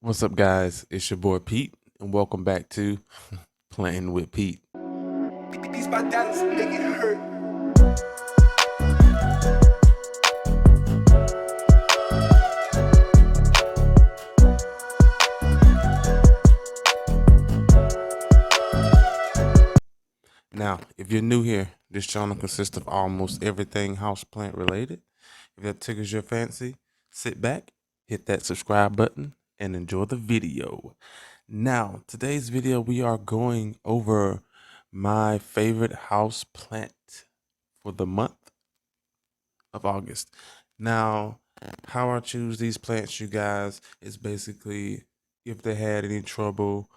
What's up, guys? It's your boy Pete, and welcome back to Playing with Pete. These my dollars make it hurt. Now, if you're new here, this channel consists of almost everything houseplant related. If that tickles your fancy, sit back, hit that subscribe button, and enjoy the video. Now, today's video, we are going over my favorite house plant for the month of August. Now, how I choose these plants, you guys, is basically if they had any trouble,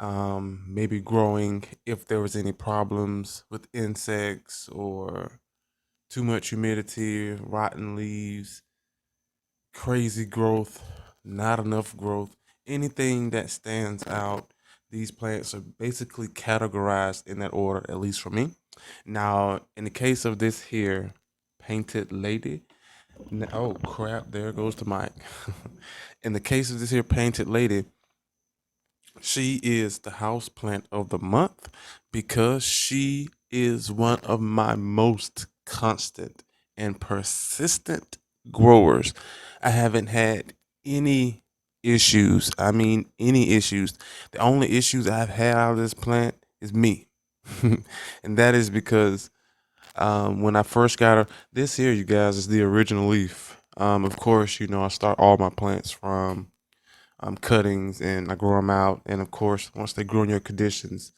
maybe growing, if there was any problems with insects or too much humidity, rotten leaves, crazy growth, not enough growth, anything that stands out. These plants are basically categorized in that order, at least for me. Now, in the case of this here, painted lady, oh crap, there goes the mic. In the case of this here painted lady, she is the house plant of the month because she is one of my most constant and persistent growers. I haven't had any issues. I mean, any issues. The only issues I've had out of this plant is me. And that is because when I first got her, this here, you guys, is the original leaf. Of course, you know, I start all my plants from cuttings and I grow them out. And of course, once they grow in your conditions,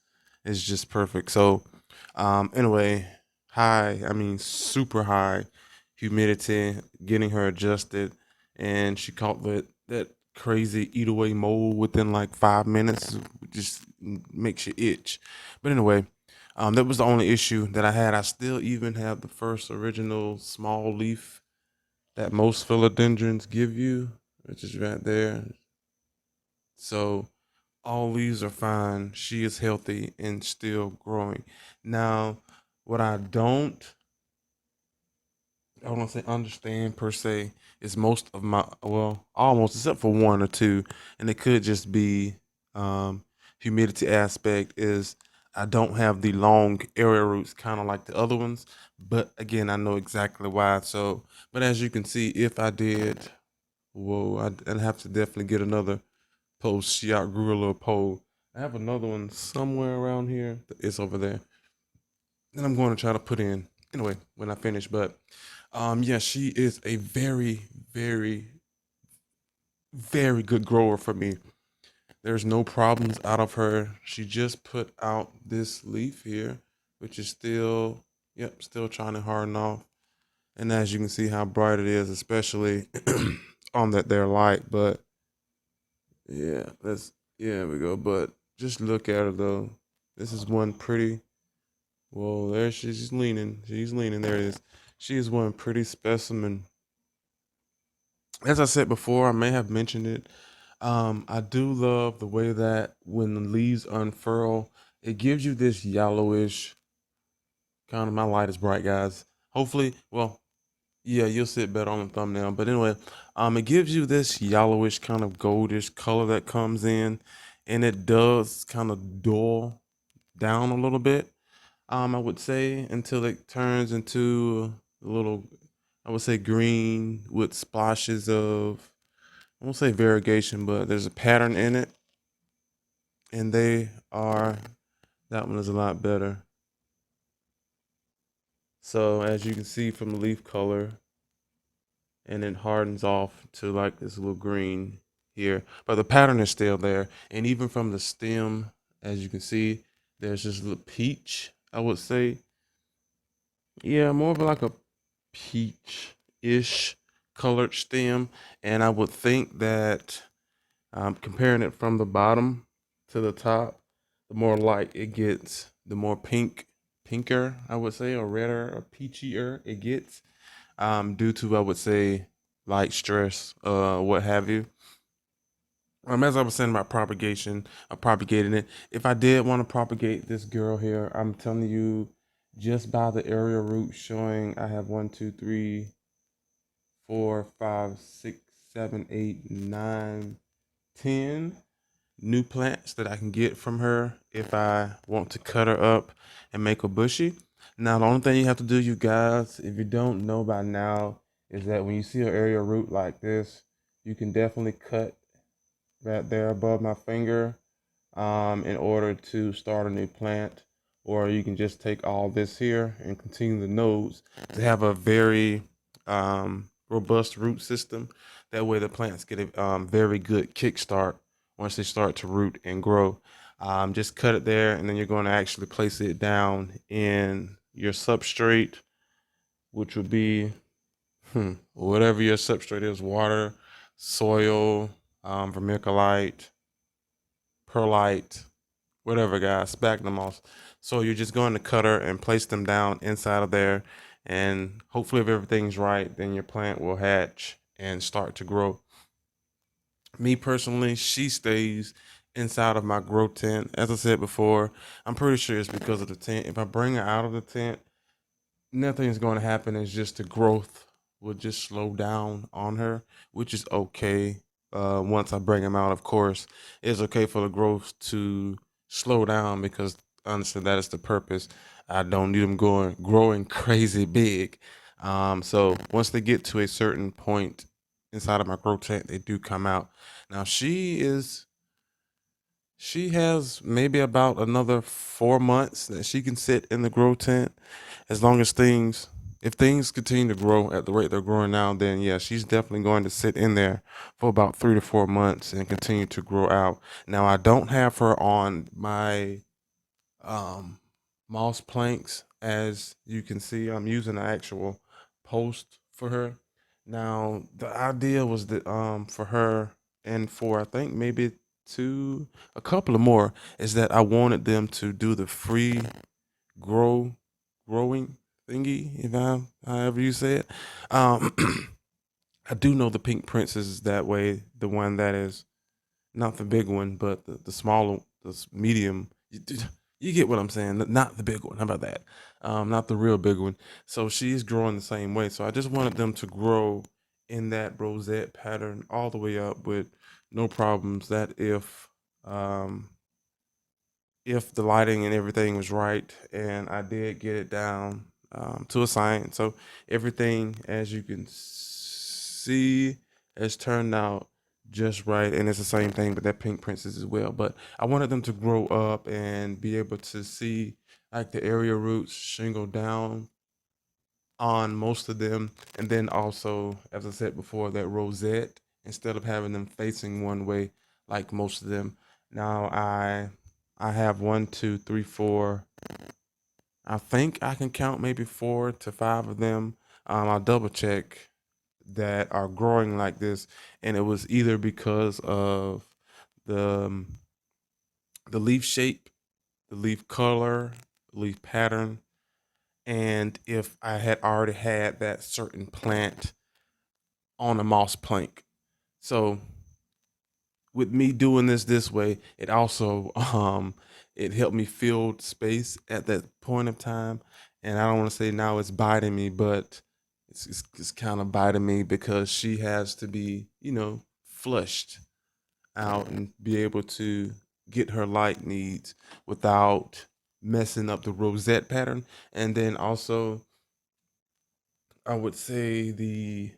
it's just perfect. So, anyway, I mean, super high humidity, getting her adjusted, and she caught that crazy eat away mold within like 5 minutes. Just makes you itch. But anyway, that was the only issue that I had. I still even have the first original small leaf that most philodendrons give you, which is right there. So all leaves are fine. She is healthy and still growing. Now, what I don't want to say understand per se, is most of my, well, almost except for one or two, and it could just be humidity aspect, is I don't have the long area roots kind of like the other ones. But again, I know exactly why. So, but as you can see, if I did, whoa, I'd have to definitely get another post. She outgrew a little pole. I have another one somewhere around here. It's over there. And I'm going to try to put in anyway when I finish. But yeah, she is a very, very, very good grower for me. There's no problems out of her. She just put out this leaf here, which is still, yep, still trying to harden off. And as you can see how bright it is, especially on that there light. But yeah, yeah, we go. But just look at her though. This is one pretty. Well, there she's leaning. She's leaning. There it is. She is one pretty specimen. As I said before, I may have mentioned it. I do love the way that when the leaves unfurl, it gives you this yellowish kind of. My light is bright, guys. Hopefully, well, yeah, you'll see it better on the thumbnail. But anyway, it gives you this yellowish kind of goldish color that comes in, and it does kind of dull down a little bit. I would say until it turns into a little, I would say green with splashes of, I won't say variegation, but there's a pattern in it, and that one is a lot better. So as you can see from the leaf color, and it hardens off to like this little green here, but the pattern is still there. And even from the stem, as you can see, there's this little peach, I would say. Yeah, more of like a peach-ish colored stem. And I would think that comparing it from the bottom to the top, the more light it gets, the more pinker, I would say, or redder or peachier it gets, due to, I would say, light stress, what have you. As I was saying about propagation, propagating it. If I did want to propagate this girl here, I'm telling you, just by the area root showing, I have 1, 2, 3, 4, 5, 6, 7, 8, 9, 10 new plants that I can get from her if I want to cut her up and make her bushy. Now, the only thing you have to do, you guys, if you don't know by now, is that when you see an area root like this, you can definitely cut right there above my finger in order to start a new plant. Or you can just take all this here and continue the nodes to have a very robust root system. That way the plants get a very good kickstart once they start to root and grow. Just cut it there, and then you're going to actually place it down in your substrate, which would be whatever your substrate is: water, soil, vermiculite, perlite, whatever, guys, sphagnum moss. So you're just going to cut her and place them down inside of there, and hopefully, if everything's right, then your plant will hatch and start to grow. Me personally, she stays inside of my grow tent. As I said before, I'm pretty sure it's because of the tent. If I bring her out of the tent, nothing's going to happen. It's just the growth will just slow down on her, which is okay. Once I bring them out, of course, it's okay for the growth to slow down because honestly, that is the purpose. I don't need them going growing crazy big. So once they get to a certain point inside of my grow tent, they do come out. Now she has maybe about another 4 months that she can sit in the grow tent. As long as if things continue to grow at the rate they're growing now, then yeah, she's definitely going to sit in there for about 3 to 4 months and continue to grow out. Now, I don't have her on my um, moss planks. As you can see, I'm using an actual post for her. Now, the idea was that for her and for I think maybe a couple of more, is that I wanted them to do the free grow growing thingy, if I however you say it. Um, I do know the Pink Princess is that way. The one that is not the big one, but the smaller, medium. You get what I'm saying? Not the big one. How about that? Not the real big one. So she's growing the same way. So I just wanted them to grow in that rosette pattern all the way up with no problems. That um, if the lighting and everything was right, and I did get it down to a science. So everything, as you can see, has turned out just right, and it's the same thing with that Pink Princess as well. But I wanted them to grow up and be able to see like the area roots shingle down on most of them, and then also, as I said before, that rosette instead of having them facing one way like most of them. Now I have one, two, three, four. I think I can count maybe 4 to 5 of them. I'll double check that are growing like this, and it was either because of the the leaf shape, the leaf color, leaf pattern, and if I had already had that certain plant on a moss plank. So with me doing this way, it also it helped me fill space at that point of time. And I don't want to say now it's biting me, but it's kind of biting me because she has to be, flushed out and be able to get her light needs without messing up the rosette pattern. And then also I would say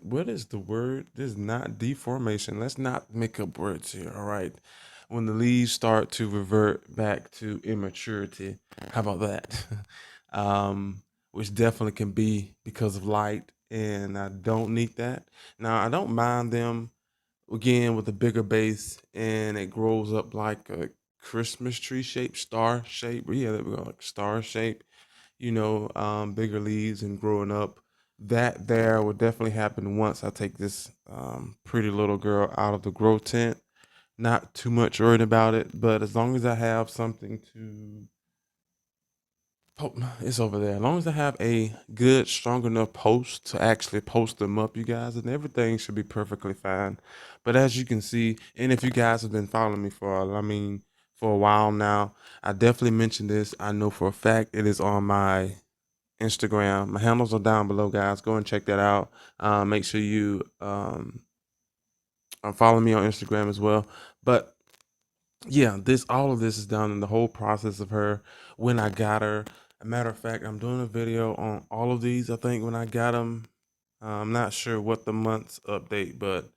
what is the word? This is not deformation. Let's not make up words here. All right. When the leaves start to revert back to immaturity, how about that? Which definitely can be because of light, and I don't need that. Now I don't mind them again with a bigger base, and it grows up like a Christmas tree shape, star shape. Yeah, there we go, like star shape, bigger leaves and growing up. That there will definitely happen once I take this pretty little girl out of the grow tent. Not too much worried about it, but as long as I have something to, it's over there. As long as I have a good, strong enough post to actually post them up, you guys, and everything should be perfectly fine. But as you can see, and if you guys have been following me for a while now, I definitely mentioned this. I know for a fact it is on my Instagram. My handles are down below, guys. Go and check that out. Make sure you Follow me on Instagram as well. But yeah, all of this is done in the whole process of her when I got her. A matter of fact, I'm doing a video on all of these. I think when I got them, I'm not sure what the month's update, but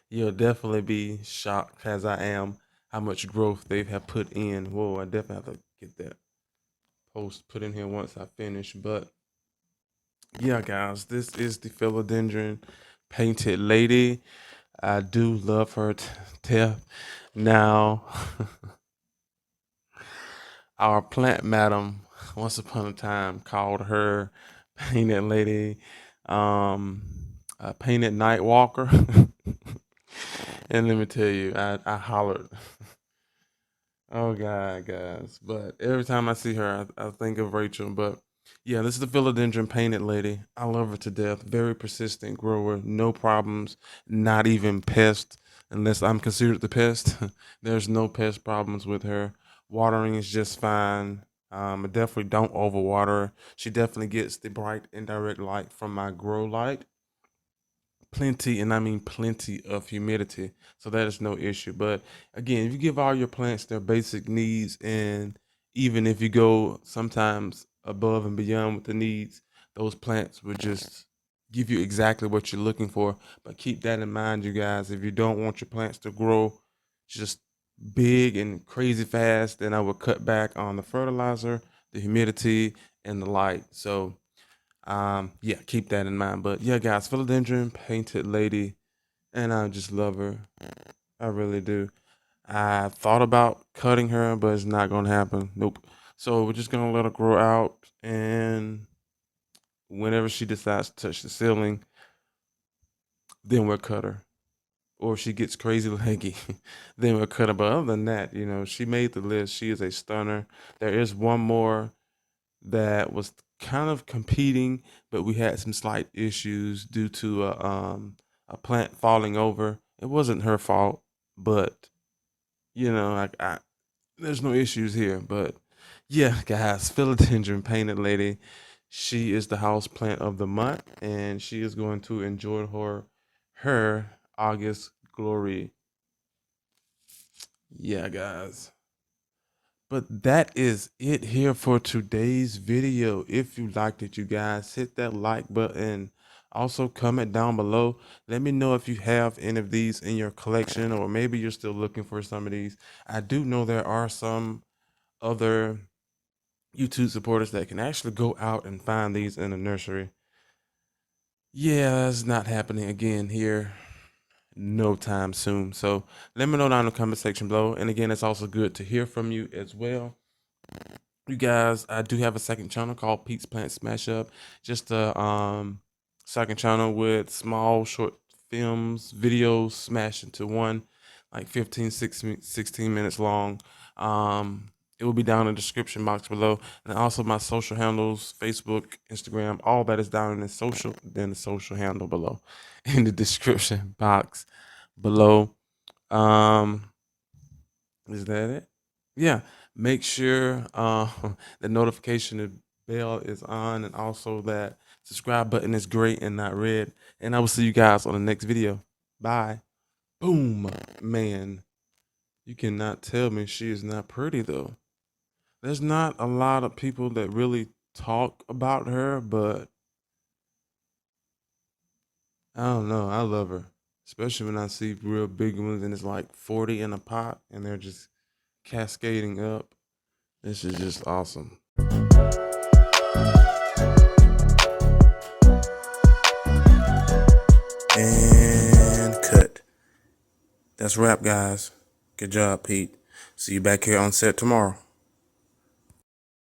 you'll definitely be shocked as I am how much growth they have put in. Whoa, I definitely have to get that post put in here once I finish. But yeah, guys, this is the philodendron painted lady. I do love her to death. Now, our plant madam, once upon a time, called her painted lady, um, a painted night walker. And let me tell you, I hollered. Oh God, guys! But every time I see her, I think of Rachel. But yeah, this is the philodendron painted lady. I love her to death. Very persistent grower, no problems. Not even pest, unless I'm considered the pest. There's no pest problems with her. Watering is just fine. I definitely don't overwater her. She definitely gets the bright indirect light from my grow light, plenty, and I mean plenty of humidity. So that is no issue. But again, if you give all your plants their basic needs, and even if you go sometimes above and beyond with the needs, those plants will just give you exactly what you're looking for. But keep that in mind, you guys. If you don't want your plants to grow just big and crazy fast, then I will cut back on the fertilizer, the humidity, and the light. So yeah, keep that in mind. But yeah, guys, philodendron painted lady, and I just love her. I really do. I thought about cutting her, but it's not gonna happen. Nope. So we're just gonna let her grow out, and whenever she decides to touch the ceiling, then we'll cut her. Or if she gets crazy leggy, then we'll cut her. But other than that, she made the list. She is a stunner. There is one more that was kind of competing, but we had some slight issues due to a plant falling over. It wasn't her fault, but I there's no issues here. But yeah, guys, philodendron painted lady, she is the house plant of the month, and she is going to enjoy her August glory. Yeah, guys. But that is it here for today's video. If you liked it, you guys, hit that like button. Also, comment down below. Let me know if you have any of these in your collection, or maybe you're still looking for some of these. I do know there are some other YouTube supporters that can actually go out and find these in a nursery. Yeah, that's not happening again here no time soon. So let me know down in the comment section below. And again, it's also good to hear from you as well. You guys, I do have a second channel called Pete's Plant Smash Up. Just a second channel with small short films, videos smashed into one, like 16 minutes long. It will be down in the description box below. And also my social handles, Facebook, Instagram, all that is down in the social handle below in the description box below. Um, is that it? Yeah. Make sure the notification bell is on, and also that subscribe button is great and not red. And I will see you guys on the next video. Bye. Boom. Man, you cannot tell me she is not pretty though. There's not a lot of people that really talk about her, but I don't know. I love her. Especially when I see real big ones and it's like 40 in a pot and they're just cascading up. This is just awesome. And cut. That's a wrap, guys. Good job, Pete. See you back here on set tomorrow.